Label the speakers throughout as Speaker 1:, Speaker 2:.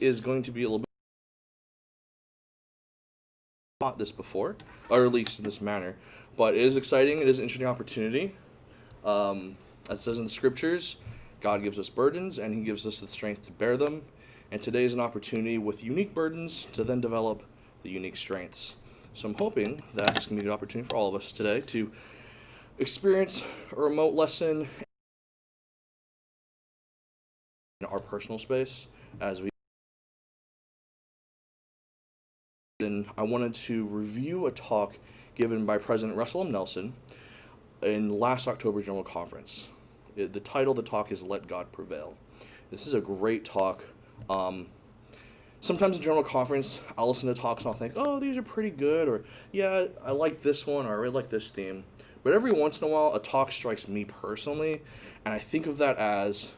Speaker 1: is going to be a little bit taught this before, or at least in this manner, but it is exciting. It is an interesting opportunity. As it says in the scriptures, God gives us burdens and He gives us the strength to bear them. And today is an opportunity with unique burdens to then develop the unique strengths. So I'm hoping that it's going to be a good opportunity for all of us today to experience a remote lesson in our personal space as we. And I wanted to review a talk given by President Russell M. Nelson in last October's General Conference. The title of the talk is Let God Prevail. This is a great talk. Sometimes in General Conference, I'll listen to talks and I'll think, oh, these are pretty good, or yeah, I like this one, or I really like this theme. But every once in a while, a talk strikes me personally, and I think of that as,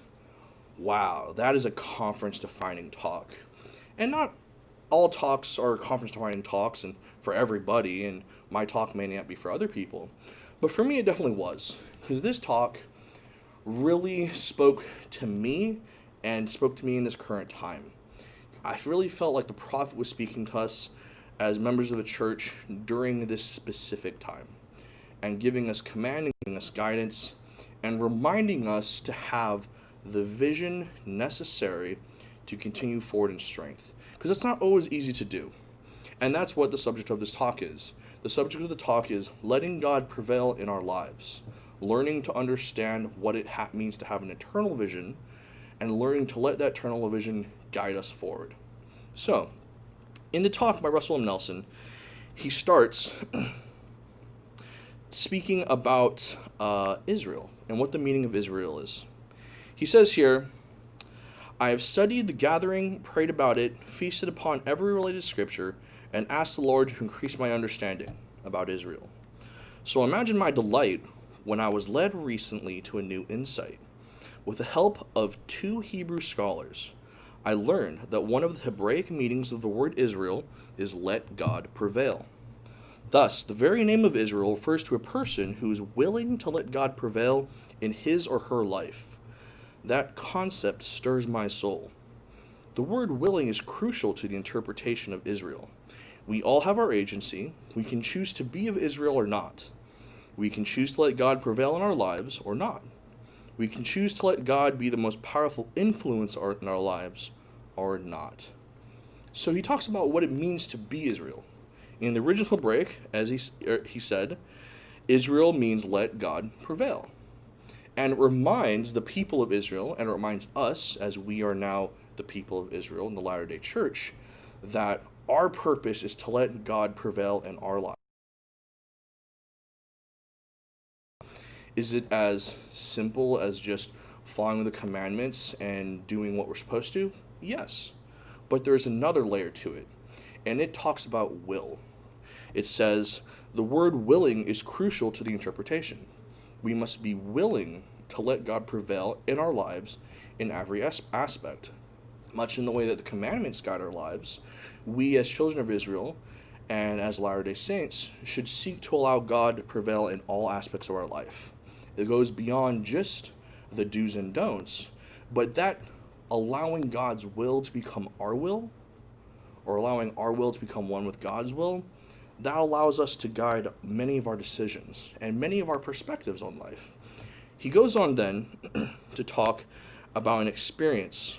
Speaker 1: wow, that is a conference-defining talk. And not all talks are conference-defining talks and for everybody, and my talk may not be for other people. But for me, it definitely was, because this talk really spoke to me and spoke to me in this current time. I really felt like the prophet was speaking to us as members of the church during this specific time and giving us commanding us guidance and reminding us to have the vision necessary to continue forward in strength. Because it's not always easy to do. And that's what the subject of this talk is. The subject of the talk is letting God prevail in our lives, learning to understand what it means to have an eternal vision, and learning to let that eternal vision guide us forward. So, in the talk by Russell M. Nelson, he starts speaking about Israel and what the meaning of Israel is. He says here, I have studied the gathering, prayed about it, feasted upon every related scripture, and asked the Lord to increase my understanding about Israel. So imagine my delight when I was led recently to a new insight. With the help of two Hebrew scholars, I learned that one of the Hebraic meanings of the word Israel is let God prevail. Thus, the very name of Israel refers to a person who is willing to let God prevail in his or her life. That concept stirs my soul. The word willing is crucial to the interpretation of Israel. We all have our agency. We can choose to be of Israel or not. We can choose to let God prevail in our lives or not. We can choose to let God be the most powerful influence in our lives or not. So he talks about what it means to be Israel. In the original Hebraic, as he said, Israel means let God prevail. And it reminds the people of Israel, and it reminds us, as we are now the people of Israel in the Latter-day Church, that our purpose is to let God prevail in our lives. Is it as simple as just following the commandments and doing what we're supposed to? Yes. But there's another layer to it, and it talks about will. It says the word willing is crucial to the interpretation. We must be willing to let God prevail in our lives in every aspect. Much in the way that the commandments guide our lives, we as children of Israel and as Latter-day Saints should seek to allow God to prevail in all aspects of our life. It goes beyond just the do's and don'ts, but that allowing God's will to become our will, or allowing our will to become one with God's will, that allows us to guide many of our decisions and many of our perspectives on life. He goes on then to talk about an experience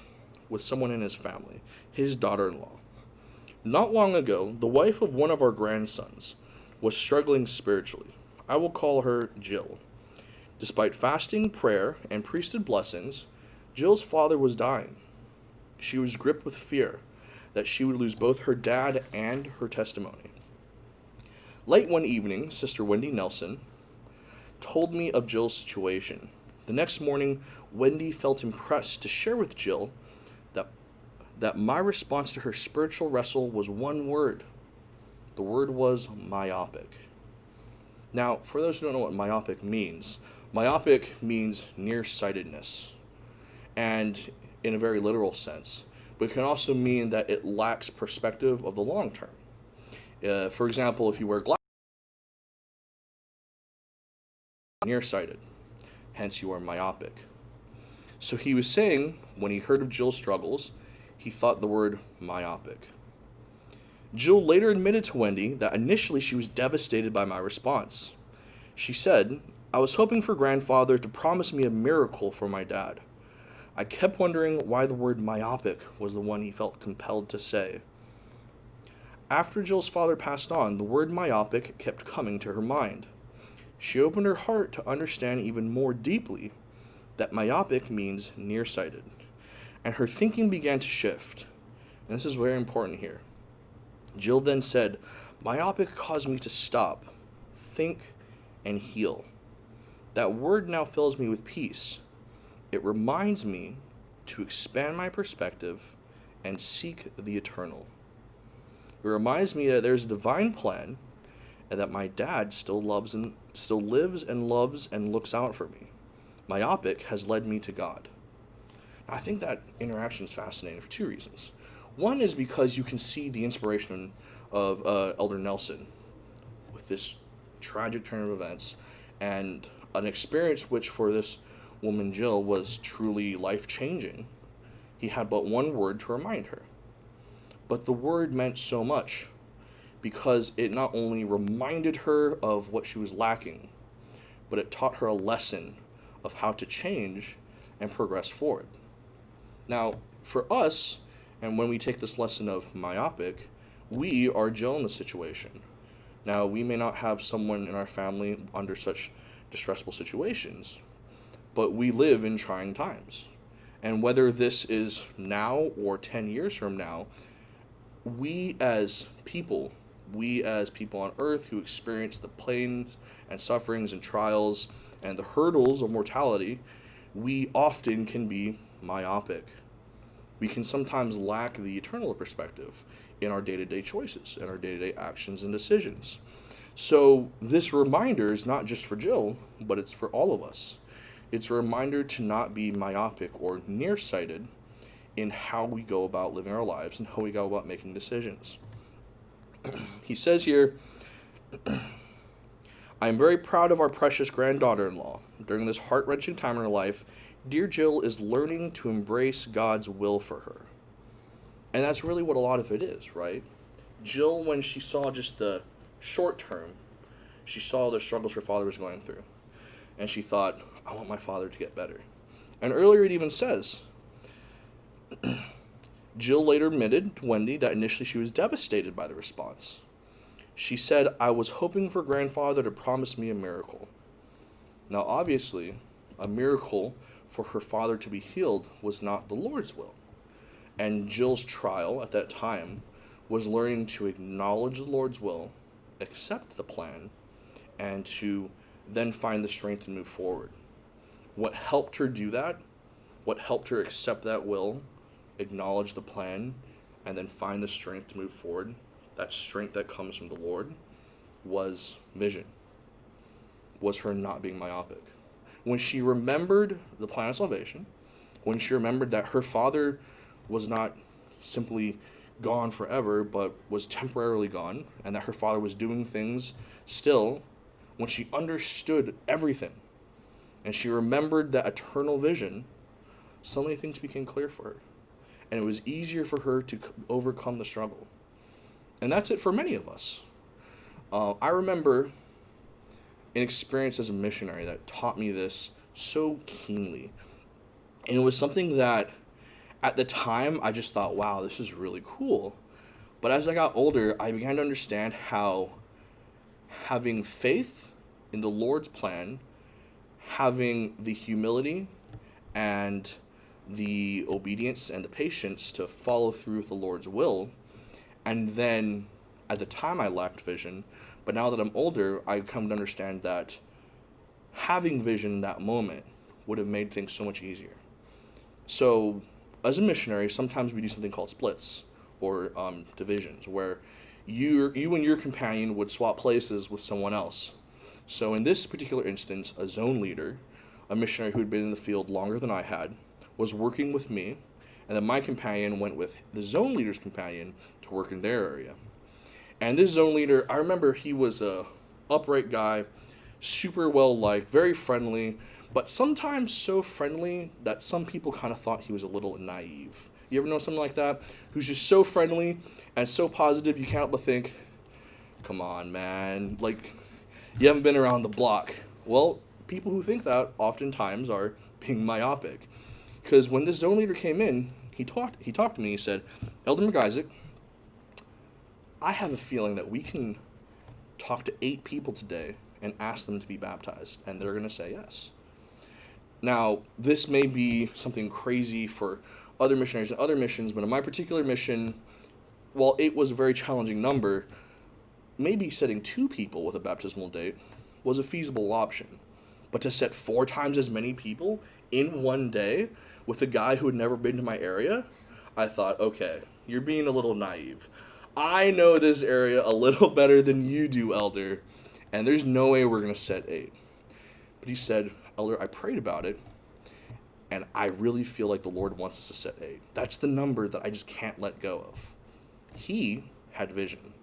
Speaker 1: with someone in his family, his daughter-in-law. Not long ago, the wife of one of our grandsons was struggling spiritually. I will call her Jill. Despite fasting, prayer, and priesthood blessings, Jill's father was dying. She was gripped with fear that she would lose both her dad and her testimony. Late one evening, Sister Wendy Nelson told me of Jill's situation. The next morning, Wendy felt impressed to share with Jill that my response to her spiritual wrestle was one word. The word was myopic. Now, for those who don't know what myopic means nearsightedness, and in a very literal sense, but it can also mean that it lacks perspective of the long term. For example, if you wear glasses, nearsighted, hence you are myopic. So he was saying, when he heard of Jill's struggles, he thought the word myopic. Jill later admitted to Wendy that initially she was devastated by my response. She said, "I was hoping for grandfather to promise me a miracle for my dad. I kept wondering why the word myopic was the one he felt compelled to say." After Jill's father passed on, the word myopic kept coming to her mind. She opened her heart to understand even more deeply that myopic means nearsighted, and her thinking began to shift. And this is very important here. Jill then said, "Myopic caused me to stop, think, and heal. That word now fills me with peace. It reminds me to expand my perspective and seek the eternal. It reminds me that there's a divine plan and that my dad still lives and loves and looks out for me. Myopic has led me to God." Now, I think that interaction is fascinating for two reasons. One is because you can see the inspiration of Elder Nelson with this tragic turn of events and an experience which for this woman Jill was truly life-changing. He had but one word to remind her. But the word meant so much because it not only reminded her of what she was lacking, but it taught her a lesson of how to change and progress forward. Now, for us, and when we take this lesson of myopic, we are Jill in the situation. Now, we may not have someone in our family under such distressful situations, but we live in trying times. And whether this is now or 10 years from now, we as people on earth who experience the pains and sufferings and trials and the hurdles of mortality, we often can be myopic. We can sometimes lack the eternal perspective in our day-to-day choices and our day-to-day actions and decisions. So this reminder is not just for Jill, but it's for all of us. It's a reminder to not be myopic or nearsighted in how we go about living our lives and how we go about making decisions. He says here, "I am very proud of our precious granddaughter-in-law. During this heart-wrenching time in her life, dear Jill is learning to embrace God's will for her." And that's really what a lot of it is, right? Jill, when she saw just the short term, she saw the struggles her father was going through. And she thought, I want my father to get better. And earlier it even says, Jill later admitted to Wendy that initially she was devastated by the response. She said, "I was hoping for grandfather to promise me a miracle." Now, obviously, a miracle for her father to be healed was not the Lord's will. And Jill's trial at that time was learning to acknowledge the Lord's will, accept the plan, and to then find the strength to move forward. What helped her do that, what helped her accept that will, acknowledge the plan, and then find the strength to move forward, that strength that comes from the Lord, was vision, was her not being myopic. When she remembered the plan of salvation, when she remembered that her father was not simply gone forever, but was temporarily gone, and that her father was doing things still, when she understood everything, and she remembered that eternal vision, suddenly things became clear for her. And it was easier for her to overcome the struggle. And that's it for many of us. I remember an experience as a missionary that taught me this so keenly. And it was something that, at the time, I just thought, wow, this is really cool. But as I got older, I began to understand how having faith in the Lord's plan, having the humility and the obedience and the patience to follow through with the Lord's will, and then at the time I lacked vision, but now that I'm older, I come to understand that having vision in that moment would have made things so much easier. So, as a missionary, sometimes we do something called splits, or divisions, where you and your companion would swap places with someone else. So in this particular instance, a zone leader, a missionary who had been in the field longer than I had, was working with me, and then my companion went with the zone leader's companion to work in their area. And this zone leader, I remember he was a upright guy, super well liked, very friendly, but sometimes so friendly that some people kind of thought he was a little naive. You ever know someone like that who's just so friendly and so positive you can't help but think, come on, man, like, you haven't been around the block. Well, people who think that oftentimes are being myopic. Because when this zone leader came in, he talked to me. He said, Elder McIsaac, I have a feeling that we can talk to 8 people today and ask them to be baptized, and they're going to say yes. Now, this may be something crazy for other missionaries and other missions, but in my particular mission, while 8 was a very challenging number, maybe setting 2 people with a baptismal date was a feasible option. But to set 4 times as many people in one day with a guy who had never been to my area, I thought, okay, you're being a little naive. I know this area a little better than you do, Elder, and there's no way we're going to set 8. But he said, Elder, I prayed about it, and I really feel like the Lord wants us to set 8. That's the number that I just can't let go of. He had vision.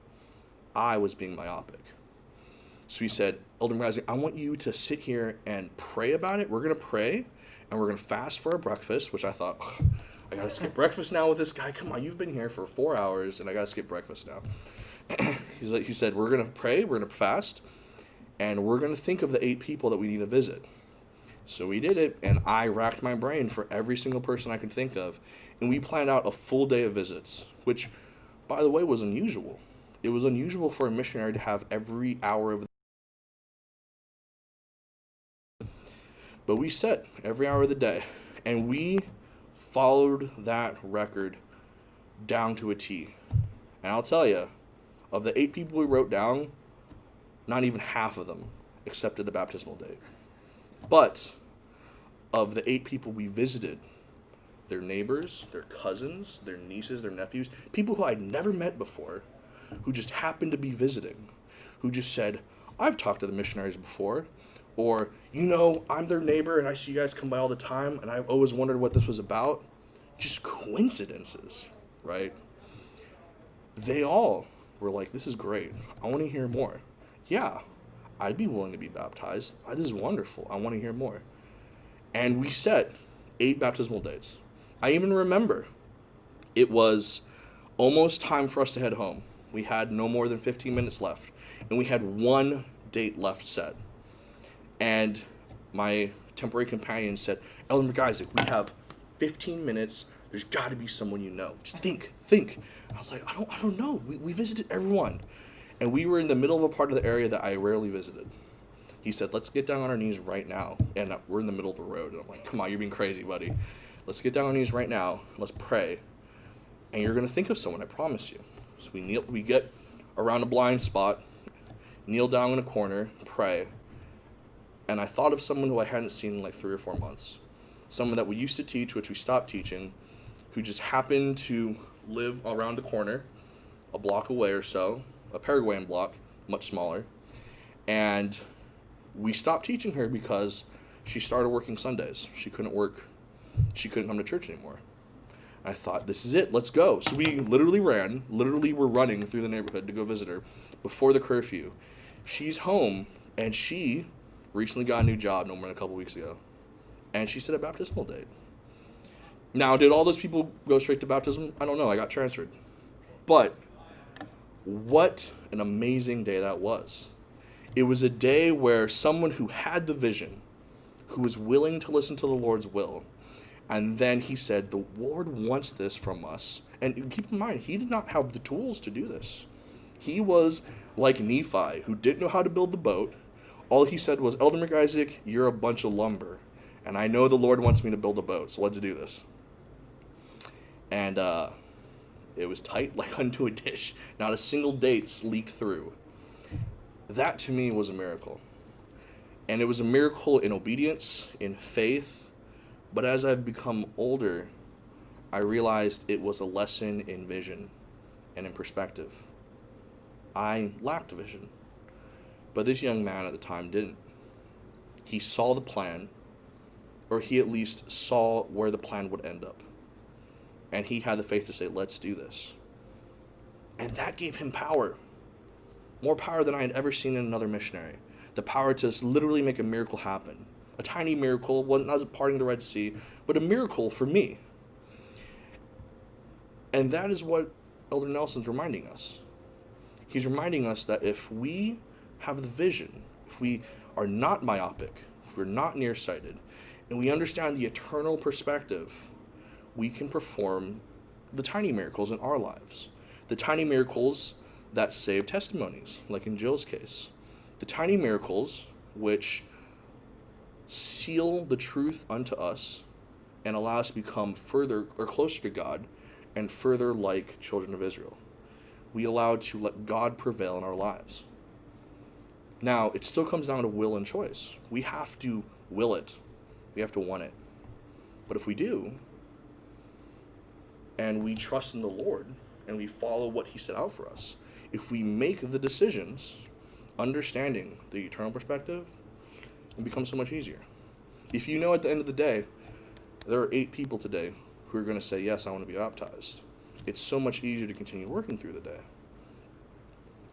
Speaker 1: I was being myopic. So he said, Elder McIsaac, I want you to sit here and pray about it. We're going to pray, and we're going to fast for our breakfast, which I thought, I got to skip breakfast now with this guy. Come on, you've been here for 4 hours, and I got to skip breakfast now. He said, we're going to pray, we're going to fast, and we're going to think of the 8 people that we need to visit. So we did it, and I racked my brain for every single person I could think of, and we planned out a full day of visits, which, by the way, was unusual. It was unusual for a missionary to have every hour of the But we set every hour of the day, and we followed that record down to a T. And I'll tell you, of the 8 people we wrote down, not even half of them accepted the baptismal date. But of the 8 people we visited, their neighbors, their cousins, their nieces, their nephews, people who I'd never met before, who just happened to be visiting, who just said, I've talked to the missionaries before, or, I'm their neighbor and I see you guys come by all the time and I've always wondered what this was about. Just coincidences, right? They all were like, this is great. I want to hear more. Yeah, I'd be willing to be baptized. This is wonderful. I want to hear more. And we set 8 baptismal dates. I even remember it was almost time for us to head home. We had no more than 15 minutes left, and we had 1 date left set. And my temporary companion said, Elder McIsaac, we have 15 minutes. There's got to be someone you know. Just think. I was like, I don't know. We visited everyone. And we were in the middle of a part of the area that I rarely visited. He said, let's get down on our knees right now. And we're in the middle of the road. And I'm like, come on, you're being crazy, buddy. Let's get down on our knees right now. Let's pray. And you're going to think of someone, I promise you. So we get around a blind spot, kneel down in a corner, pray. And I thought of someone who I hadn't seen in like 3 or 4 months. Someone that we used to teach, which we stopped teaching, who just happened to live around the corner, a block away or so, a Paraguayan block, much smaller. And we stopped teaching her because she started working Sundays. She couldn't come to church anymore. I thought, this is it, let's go. So we literally were running through the neighborhood to go visit her before the curfew. She's home, and she recently got a new job no more than a couple weeks ago. And she set a baptismal date. Now, did all those people go straight to baptism? I don't know, I got transferred. But what an amazing day that was. It was a day where someone who had the vision, who was willing to listen to the Lord's will, and then he said, the Lord wants this from us. And keep in mind, he did not have the tools to do this. He was like Nephi, who didn't know how to build the boat. All he said was, Elder McIsaac, you're a bunch of lumber. And I know the Lord wants me to build a boat, so let's do this. And it was tight like unto a dish. Not a single date leaked through. That to me was a miracle. And it was a miracle in obedience, in faith. But as I've become older, I realized it was a lesson in vision and in perspective. I lacked vision. But this young man at the time didn't. He saw the plan, or he at least saw where the plan would end up. And he had the faith to say, let's do this. And that gave him power. More power than I had ever seen in another missionary. The power to literally make a miracle happen. A tiny miracle, not parting the Red Sea, but a miracle for me. And that is what Elder Nelson's reminding us. He's reminding us that if we have the vision, if we are not myopic, if we're not nearsighted, and we understand the eternal perspective, we can perform the tiny miracles in our lives. The tiny miracles that save testimonies, like in Jill's case. The tiny miracles which seal the truth unto us and allow us to become further or closer to God and further like children of Israel. We allow to let God prevail in our lives. Now, it still comes down to will and choice. We have to will it. We have to want it. But if we do, and we trust in the Lord, and we follow what he set out for us, if we make the decisions, understanding the eternal perspective, it becomes so much easier. If you know at the end of the day, there are 8 people today who are going to say, yes, I want to be baptized, it's so much easier to continue working through the day.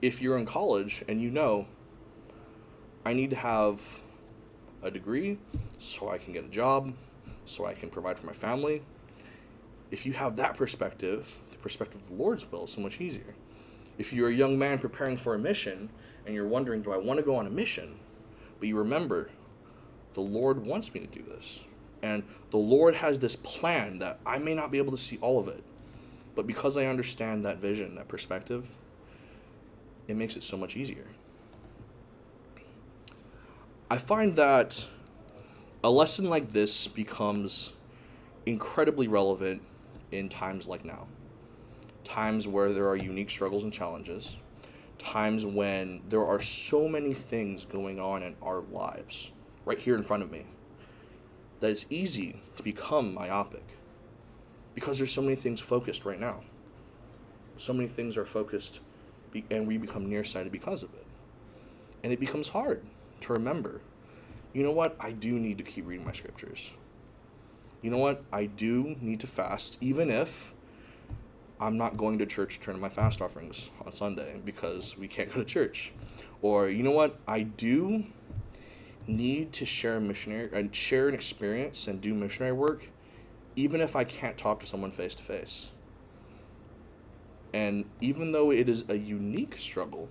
Speaker 1: If you're in college and you know, I need to have a degree so I can get a job, so I can provide for my family, if you have that perspective, the perspective of the Lord's will is so much easier. If you're a young man preparing for a mission and you're wondering, do I want to go on a mission? But you remember, the Lord wants me to do this. And the Lord has this plan that I may not be able to see all of it. But because I understand that vision, that perspective, it makes it so much easier. I find that a lesson like this becomes incredibly relevant in times like now. Times where there are unique struggles and challenges. Times when there are so many things going on in our lives, right here in front of me, that it's easy to become myopic. Because there's so many things focused right now. So many things are focused, and we become nearsighted because of it. And it becomes hard to remember, you know what, I do need to keep reading my scriptures. You know what, I do need to fast, even if I'm not going to church to turn in my fast offerings on Sunday because we can't go to church. Or, you know what, I do need to share an experience and do missionary work, even if I can't talk to someone face to face. And even though it is a unique struggle,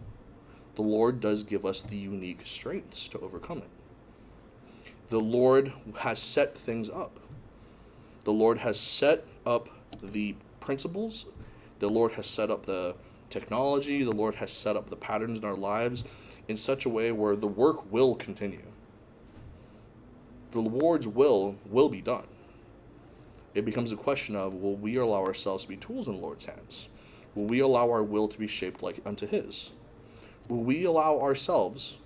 Speaker 1: the Lord does give us the unique strengths to overcome it. The Lord has set things up. The Lord has set up the principles. The Lord has set up the technology. The Lord has set up the patterns in our lives in such a way where the work will continue. The Lord's will be done. It becomes a question of, will we allow ourselves to be tools in the Lord's hands? Will we allow our will to be shaped like unto his? Will we allow ourselves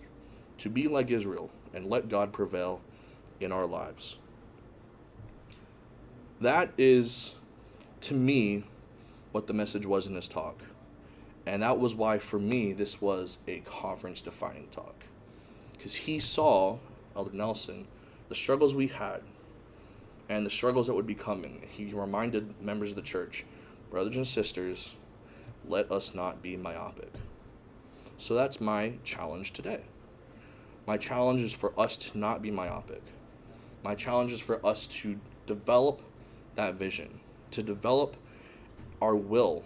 Speaker 1: to be like Israel and let God prevail in our lives? That is, to me, what the message was in this talk. And that was why, for me, this was a conference-defining talk. Because he saw, Elder Nelson, the struggles we had and the struggles that would be coming. He reminded members of the church, brothers and sisters, let us not be myopic. So that's my challenge today. My challenge is for us to not be myopic. My challenge is for us to develop that vision, to develop our will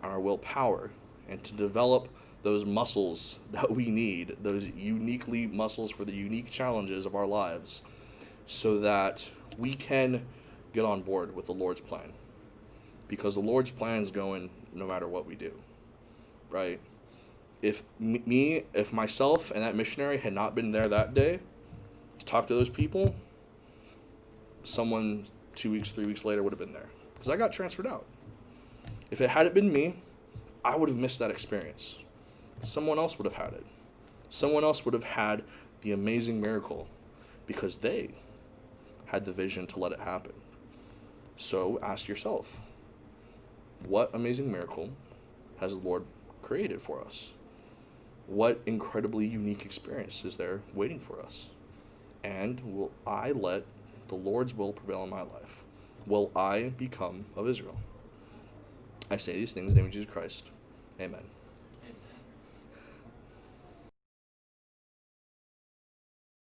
Speaker 1: and our willpower, and to develop those muscles that we need, those uniquely muscles for the unique challenges of our lives, so that we can get on board with the Lord's plan. Because the Lord's plan is going no matter what we do, right? If myself and that missionary had not been there that day to talk to those people, someone 2 weeks, 3 weeks later would have been there. Because I got transferred out. If it hadn't been me, I would have missed that experience. Someone else would have had it. Someone else would have had the amazing miracle because they had the vision to let it happen. So ask yourself, what amazing miracle has the Lord created for us? What incredibly unique experience is there waiting for us? And will I let the Lord's will prevail in my life? Will I become of Israel? I say these things in the name of Jesus Christ. Amen.